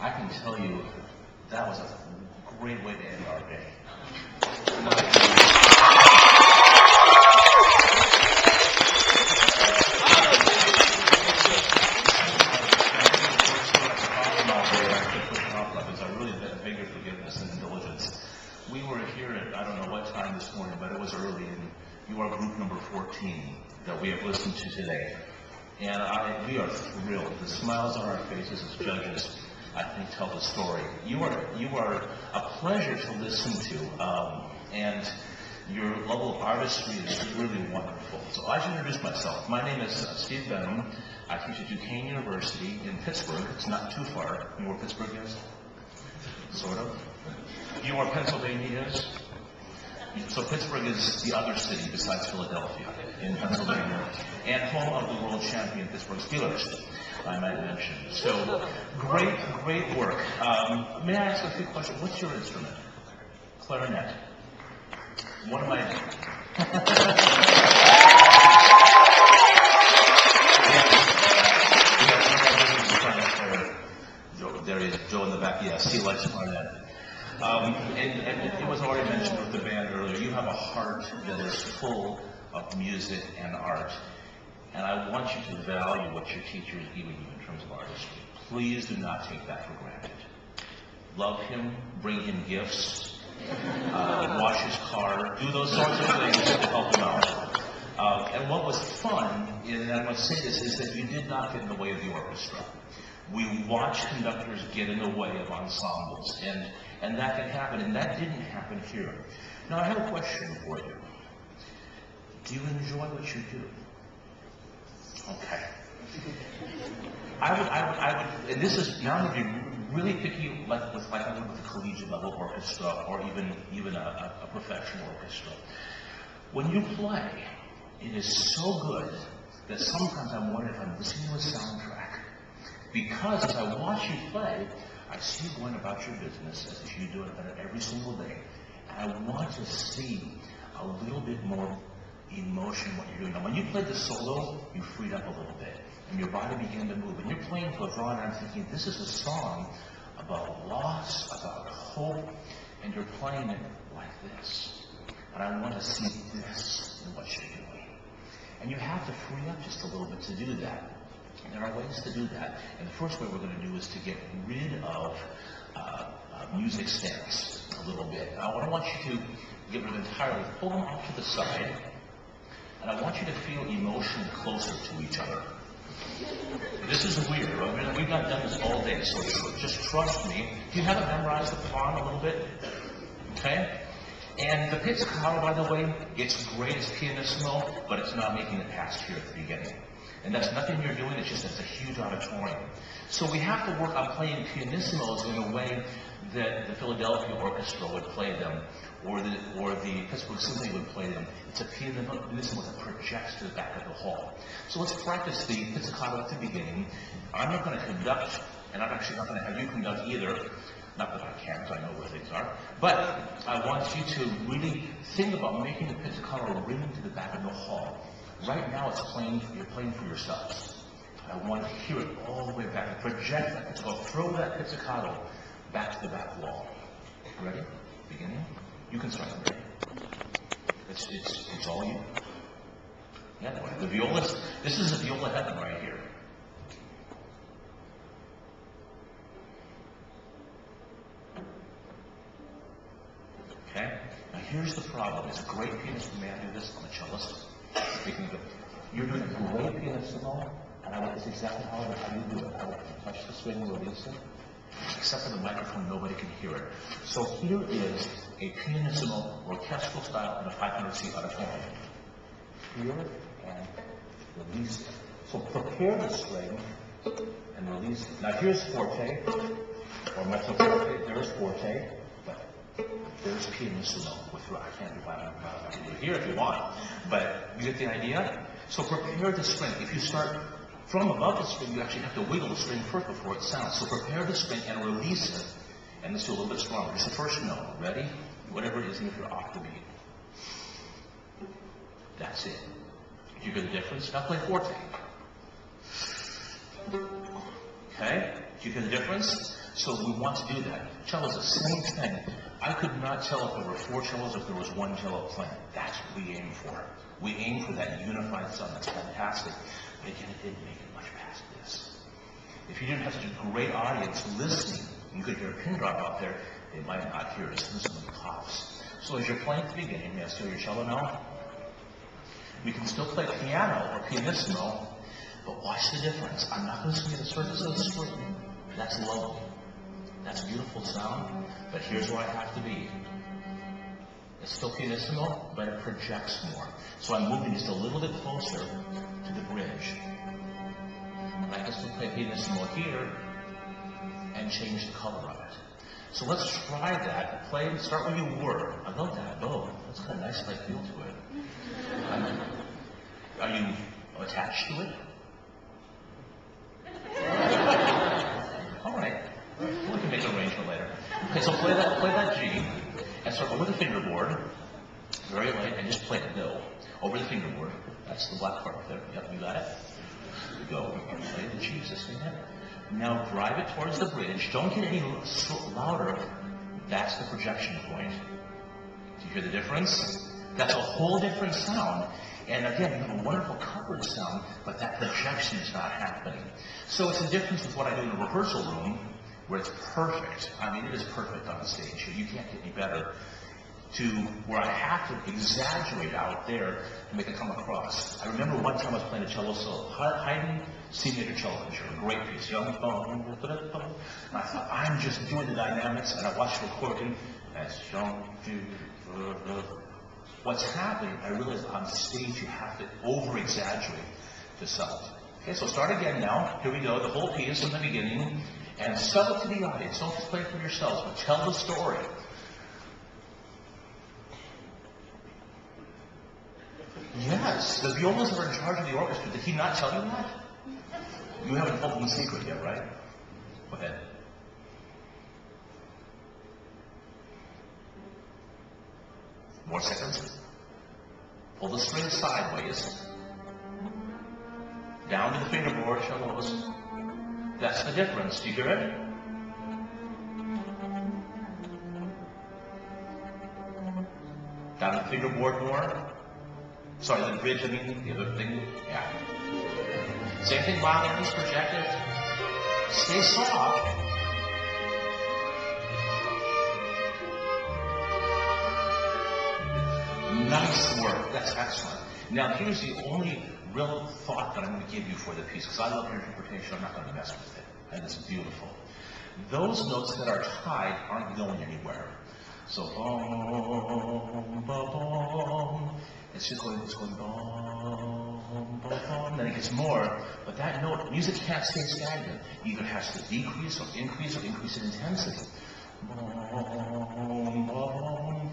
I can tell you that was a great way to end our day. I really beg your forgiveness and indulgence. We were here at, I don't know what time this morning, but it was early, and you are group number 14 that we have listened to today. And we are thrilled. The smiles on our faces as judges, I think, tell the story. You are a pleasure to listen to, and your level of artistry is really wonderful. So I should introduce myself. My name is Steve Benham. I teach at Duquesne University in Pittsburgh. It's not too far. You know where Pittsburgh is? Sort of. You know where Pennsylvania is? So Pittsburgh is the other city besides Philadelphia in Pennsylvania, and home of the world champion Pittsburgh Steelers, I might mention. So great work. May I ask a few questions? What's your instrument? Clarinet. What am I? There he is, Joe in the back. Yes, he likes clarinet. And it was already mentioned with the band earlier, you have a heart that is full of music and art. And I want you to value what your teacher is giving you in terms of artistry. Please do not take that for granted. Love him, bring him gifts, wash his car, do those sorts of things to help him out. And what was fun, and I must say this, is that you did not get in the way of the orchestra. We watch conductors get in the way of ensembles, and that can happen, and that didn't happen here. Now, I have a question for you. Do you enjoy what you do? Okay. I would, and this is, now I'm going to be really picky, like I would with a collegiate level orchestra, or even a professional orchestra. When you play, it is so good that sometimes I'm wondering if I'm listening to a soundtrack. Because as I watch you play, I see you going about your business as if you do it every single day. And I want to see a little bit more emotion in what you're doing. Now, when you played the solo, you freed up a little bit, and your body began to move. And you're playing for a draw, and I'm thinking, this is a song about loss, about hope, and you're playing it like this. And I want to see this in what you're doing. And you have to free up just a little bit to do that. And there are ways to do that. And the first way we're going to do is to get rid of music stands a little bit. Now, I don't want you to get rid of it entirely. Pull them off to the side. And I want you to feel emotion closer to each other. This is weird. I mean, we've not done this all day, so just trust me. Do you have it memorized the pawn a little bit? Okay? And the pizzicato, by the way, it's great as pianissimo, but it's not making it past here at the beginning. And that's nothing you're doing, it's just it's a huge auditorium. So we have to work on playing pianissimos in a way that the Philadelphia Orchestra would play them, or the Pittsburgh Symphony would play them. It's a pianissimo that projects to the back of the hall. So let's practice the pizzicato at the beginning. I'm not going to conduct, and I'm actually not going to have you conduct either. Not that I can't, I know where things are. But I want you to really think about making the pizzicato ring to the back of the hall. Right now, you're playing for yourselves. I want to hear it all the way back. Project that pizzicato. Throw that pizzicato back to the back wall. Ready? Beginning? You can start. Ready? It's all you. Yeah, the viola. This is a viola heaven right here. Okay? Now here's the problem. It's a great pianist who may I do this. I'm a cellist. Speaking of it, you're doing a great pianissimo, and that's exactly how you do it. I want to touch the string and release it. Except for the microphone, nobody can hear it. So here is a pianissimo orchestral style in a 500-seat auditorium. Hear it and release it. So prepare the string and release it. Now here's forte, or mezzo forte. There's forte, but there's pianissimo with I can't do I can do it here if you want, but you get the idea? So prepare the string. If you start from above the string, you actually have to wiggle the string first before it sounds. So prepare the string and release it, and let's do a little bit stronger. It's the first note. Ready? Whatever it is, even if you're off the beat. That's it. You hear the difference? Now play forte. Okay? Do you hear the difference? So we want to do that. Cello is the same thing. I could not tell if there were 4 cellos, if there was 1 cello playing. That's what we aim for. We aim for that unified sound. That's fantastic. But again, it didn't make it much past this. If you didn't have such a great audience listening, you could hear a pin drop out there, they might not hear us. Listen to the pops. So as you're playing at the beginning, may I steal your cello now? We can still play piano or pianissimo, but watch the difference. I'm not going to sing the surface of the screen. That's lovely. That's a beautiful sound, but here's where I have to be. It's still pianissimo, but it projects more. So I'm moving just a little bit closer to the bridge. And I can still play pianissimo here and change the color of it. So let's try that. Start where you were. I love that. Oh, that's got a nice light feel to it. Are you attached to it? All right. We can make an arrangement later. Okay, so play that G, and start over the fingerboard, very light, and just play it. Go over the fingerboard. That's the black part there. Yep, you got it. Go. Play the G, just like that. Now drive it towards the bridge. Don't get any louder. That's the projection point. Do you hear the difference? That's a whole different sound. And again, you have a wonderful covered sound, but that projection is not happening. So it's a difference with what I do in a rehearsal room, where it's perfect. I mean, it is perfect on stage. You can't get any better. To where I have to exaggerate out there to make it come across. I remember one time I was playing a cello solo, Haydn C major cello concerto, a great piece. And I thought, I'm just doing the dynamics, and I watched the recording. What's happening, I realized on stage you have to over-exaggerate the sound. Okay, so start again now. Here we go, the whole piece from the beginning. And sell it to the audience. Don't just play it for yourselves, but tell the story. Yes, the violists are in charge of the orchestra. Did he not tell you that? You haven't told him the secret yet, right? Go ahead. More seconds. Pull the string sideways. Down to the fingerboard, cellos. That's the difference. Do you hear it? Down the fingerboard more. Sorry, the bridge, I mean, the other thing. Yeah. Same thing, violins, project it. Stay soft. Nice work. That's excellent. Now, here's the only real thought that I'm going to give you for the piece, because I love your interpretation. I'm not going to mess with it. And it's beautiful. Those notes that are tied aren't going anywhere. So, boom, boom, boom. It's going boom, boom, boom. Then it gets more. But that note, music can't stay stagnant. Either has to decrease or increase in intensity. Boom, boom.